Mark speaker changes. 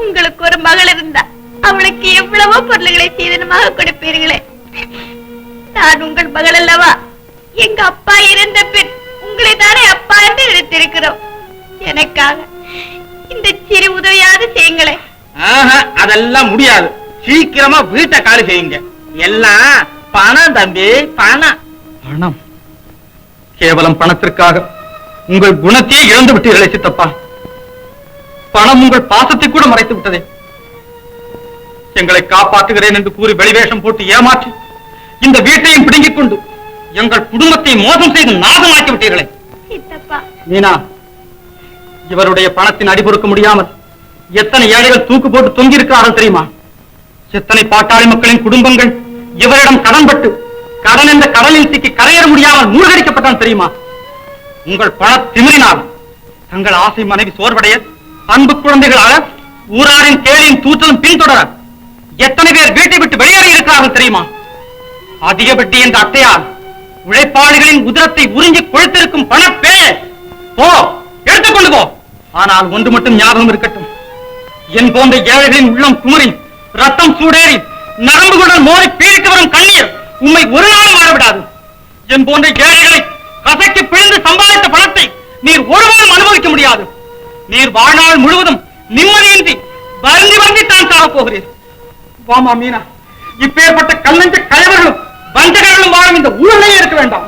Speaker 1: உங்களுக்கு ஒரு மகள் இருந்தா அவளுக்கு எவ்வளவோ பொருள்களை சீதனமாக கொடுப்பீர்களே. நான் உங்கள் மகள் அல்லவா? எங்க அப்பா இறந்த பின் உங்களை தானே அப்பா என்று எடுத்திருக்கிறோம். எனக்காக இந்த சிறு உதவியாவது செய்யுங்களே.
Speaker 2: அதெல்லாம் முடியாது. சீக்கிரமா வீட்டை காலி செய்யுங்க. எல்லாம் பணம் தம்பி, பணம்.
Speaker 3: பணம்? கேவலம் பணத்திற்காக உங்கள் குணத்தையே இழந்து விட்டீர்களே சித்தப்பா. பணம் உங்கள் பாசத்தை கூட மறைத்து விட்டதே. எங்களை காப்பாற்றுகிறேன் என்று கூறி வெளிவேஷம் போட்டு ஏமாற்றி இந்த வீட்டையும் பிடுங்கிக் கொண்டு எங்கள் குடும்பத்தை மோசம் செய்து நாசமாக்கி விட்டீர்களே. மீனா, இவருடைய பணத்தின் அடிபொறுக்க முடியாமல் எத்தனை ஏழைகள் தூக்கு போட்டு தொங்கியிருக்கிறார்கள் தெரியுமா? எத்தனை பாட்டாளி மக்களின் குடும்பங்கள் இவரிடம் கடன்பட்டு கடன் என்ற கடலில் சிக்கி கரையேற முடியாமல் மூழ்கடிக்கப்பட்டான் தெரியுமா? உங்கள் பண திமிரினால் தங்கள் ஆசை மனைவி சோர்வடைய, அன்பு குழந்தைகளாக ஊராரின் கேலியும் தூற்றலும் பின்தொடர எத்தனை பேர் வீட்டை விட்டு வெளியேறி இருக்கிறார்கள் தெரியுமா? அதிக வட்டி என்ற அட்டையால் உழைப்பாளிகளின் உதிரத்தை உறிஞ்சி கொழுத்திருக்கும் பணப்பே. போ, எடுத்துக்கொண்டு போ. ஆனால் ஒன்று மட்டும் ஞாபகம் இருக்கட்டும். என் போன்ற ஏழைகளின் உள்ளம் குமரி, ரத்தம் சூடேறி, நரம்புகளுடன் மோதி பீடித்து வரும் கண்ணீர் உண்மை ஒரு நாளும் மாறவிடாது. என் போன்ற ஏழைகளை கசக்கி பிழிந்து சம்பாதித்த பணத்தை நீர் ஒருவரும் அனுபவிக்க முடியாது. நீர் வாழ்நாள் முழுவதும் நிம்மதியின்றி வருந்தி வருந்தி தான் சாகப் போகிறீர். வாமா மீனா, இப்பேற்பட்ட கல்லஞ்ச கயவர்களும் வஞ்சகர்களும் வாழும் இந்த ஊழலே இருக்க வேண்டாம்.